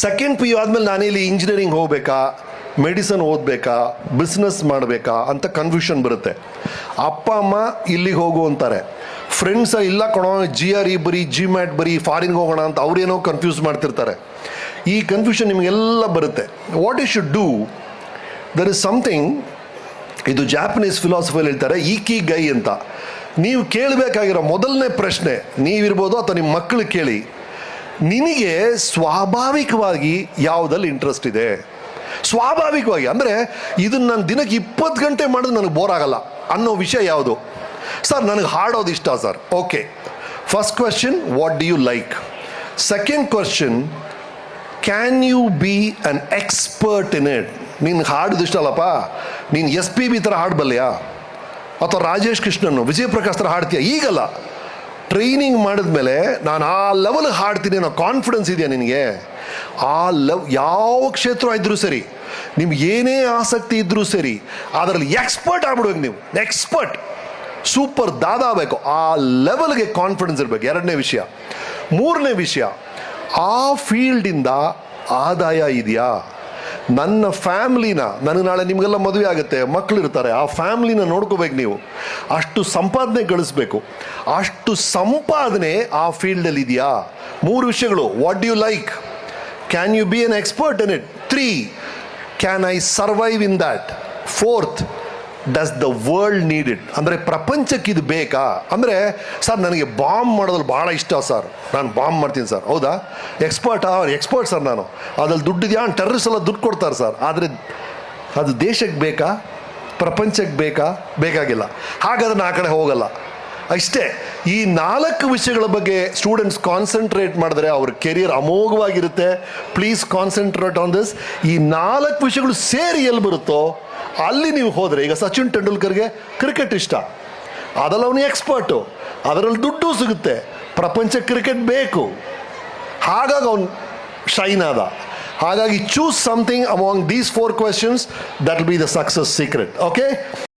Second P U ಆದಮೇಲೆ ನಾನಿಲ್ಲಿ engineering ಹೋಗಬೇಕಾ, ಮೆಡಿಸನ್ ಓದಬೇಕಾ, ಬಿಸ್ನೆಸ್ ಮಾಡಬೇಕಾ ಅಂತ ಕನ್ಫ್ಯೂಷನ್ ಬರುತ್ತೆ. ಅಪ್ಪ ಅಮ್ಮ ಇಲ್ಲಿಗೆ ಹೋಗು ಅಂತಾರೆ, ಫ್ರೆಂಡ್ಸ ಇಲ್ಲ ಕೊಡೋ GRE ಬರೀ GMAT ಬರೀ ಫಾರಿನ್ಗೆ ಹೋಗೋಣ ಅಂತ ಅವ್ರೇನೋ ಕನ್ಫ್ಯೂಸ್ ಮಾಡ್ತಿರ್ತಾರೆ. ಈ ಕನ್ಫ್ಯೂಷನ್ ನಿಮಗೆಲ್ಲ ಬರುತ್ತೆ. What you should do, there is something, ಇದು ಜಾಪನೀಸ್ ಫಿಲಾಸಫಿಯಲ್ಲಿ ಹೇಳ್ತಾರೆ ಇಕಿಗೈ ಅಂತ. ನೀವು ಕೇಳಬೇಕಾಗಿರೋ ಮೊದಲನೇ ಪ್ರಶ್ನೆ, ನೀವಿರ್ಬೋದು ಅಥವಾ ನಿಮ್ಮ ಮಕ್ಕಳು ಕೇಳಿ, ನಿನಗೆ ಸ್ವಾಭಾವಿಕವಾಗಿ ಯಾವುದಲ್ಲಿ ಇಂಟ್ರೆಸ್ಟ್ ಇದೆ? ಸ್ವಾಭಾವಿಕವಾಗಿ ಅಂದರೆ ಇದನ್ನು ನಾನು ದಿನಕ್ಕೆ 20 ಗಂಟೆ ಮಾಡಿದ್ರೆ ನನಗೆ ಬೋರ್ ಆಗಲ್ಲ ಅನ್ನೋ ವಿಷಯ ಯಾವುದು? ಸರ್ ನನಗೆ ಹಾಡೋದು ಇಷ್ಟ sir. Okay, first question, what do you like? Second question, can you be an expert in it? ನಿನ್ಗೆ ಹಾಡೋದು ಇಷ್ಟ ಅಲ್ಲಪ್ಪ, ನೀನು SPB ಥರ ಹಾಡಬಲ್ಲೆಯಾ, ಅಥವಾ ರಾಜೇಶ್ ಕೃಷ್ಣನ್, ವಿಜಯಪ್ರಕಾಶ್ ಥರ ಹಾಡ್ತೀಯಾ? ಈಗಲ್ಲ, ಟ್ರೈನಿಂಗ್ ಮಾಡಿದ್ಮೇಲೆ ನಾನು ಆ ಲೆವೆಲ್ಗೆ ಹಾಡ್ತೀನಿ ಅನ್ನೋ ಕಾನ್ಫಿಡೆನ್ಸ್ ಇದೆಯಾ ನಿನಗೆ? ಯಾವ ಕ್ಷೇತ್ರ ಇದ್ರೂ ಸರಿ, ನಿಮ್ಗೆ ಏನೇ ಆಸಕ್ತಿ ಇದ್ರೂ ಸರಿ, ಅದರಲ್ಲಿ ಎಕ್ಸ್ಪರ್ಟ್ ಆಗ್ಬಿಡ್ಬೇಕು. ನೀವು ಎಕ್ಸ್ಪರ್ಟ್, ಸೂಪರ್ ದಾದ ಆಗಬೇಕು. ಆ ಲೆವೆಲ್ಗೆ ಕಾನ್ಫಿಡೆನ್ಸ್ ಇರಬೇಕು. ಎರಡನೇ ವಿಷಯ. ಮೂರನೇ ವಿಷಯ, ಆ ಫೀಲ್ಡಿಂದ ಆದಾಯ ಇದೆಯಾ? ನನ್ನ ಫ್ಯಾಮ್ಲಿನ, ನನಗೆ ನಾಳೆ ನಿಮಗೆಲ್ಲ ಮದುವೆ ಆಗುತ್ತೆ, ಮಕ್ಕಳು ಇರ್ತಾರೆ, ಆ ಫ್ಯಾಮ್ಲಿನ ನೋಡ್ಕೋಬೇಕು ನೀವು. ಅಷ್ಟು ಸಂಪಾದನೆ ಗಳಿಸ್ಬೇಕು. ಅಷ್ಟು ಸಂಪಾದನೆ ಆ ಫೀಲ್ಡಲ್ಲಿ ಇದೆಯಾ? ಮೂರು ವಿಷಯಗಳು. What do you like? Can you be an expert in it? 3, can I survive in that? 4th, does the world need it? ಅಂದರೆ ಪ್ರಪಂಚಕ್ಕೆ ಇದು ಬೇಕಾ? ಅಂದರೆ ಸರ್ ನನಗೆ ಬಾಂಬ್ ಮಾಡೋದ್ರಲ್ಲಿ ಭಾಳ ಇಷ್ಟ ಸರ್, ನಾನು ಬಾಂಬ್ ಮಾಡ್ತೀನಿ ಸರ್. ಹೌದಾ? ಎಕ್ಸ್ಪರ್ಟ್ ಸರ್ ನಾನು. ಅದ್ರಲ್ಲಿ ದುಡ್ಡಿದೆಯಾ? ಟೆರ್ರಿಸ್ಟ್ ಎಲ್ಲ ದುಡ್ಡು ಕೊಡ್ತಾರೆ ಸರ್. ಆದರೆ ಅದು ದೇಶಕ್ಕೆ ಬೇಕಾ? ಪ್ರಪಂಚಕ್ಕೆ ಬೇಕಾ? ಬೇಕಾಗಿಲ್ಲ. ಹಾಗಾದ್ರೆ ನಾನು ಆ ಕಡೆ ಹೋಗಲ್ಲ. ಅಷ್ಟೇ. ಈ 4 ವಿಷಯಗಳ ಬಗ್ಗೆ ಸ್ಟೂಡೆಂಟ್ಸ್ ಕಾನ್ಸಂಟ್ರೇಟ್ ಮಾಡಿದ್ರೆ ಅವ್ರ ಕೆರಿಯರ್ ಅಮೋಘವಾಗಿರುತ್ತೆ. Please concentrate on this. ಈ 4 ವಿಷಯಗಳು ಸೇರಿ ಎಲ್ಲಿ ಬರುತ್ತೋ ಅಲ್ಲಿ ನೀವು ಹೋದರೆ, ಈಗ ಸಚಿನ್ ತೆಂಡೂಲ್ಕರ್ಗೆ ಕ್ರಿಕೆಟ್ ಇಷ್ಟ, ಅದರಲ್ಲಿ ಅವನು ಎಕ್ಸ್ಪರ್ಟು, ಅದರಲ್ಲಿ ದುಡ್ಡು ಸಿಗುತ್ತೆ, ಪ್ರಪಂಚಕ್ಕೆ ಕ್ರಿಕೆಟ್ ಬೇಕು, ಹಾಗಾಗಿ ಅವನು ಶೈನ್ ಆದ. ಹಾಗಾಗಿ choose something among these 4 questions, that will be the success secret. Okay.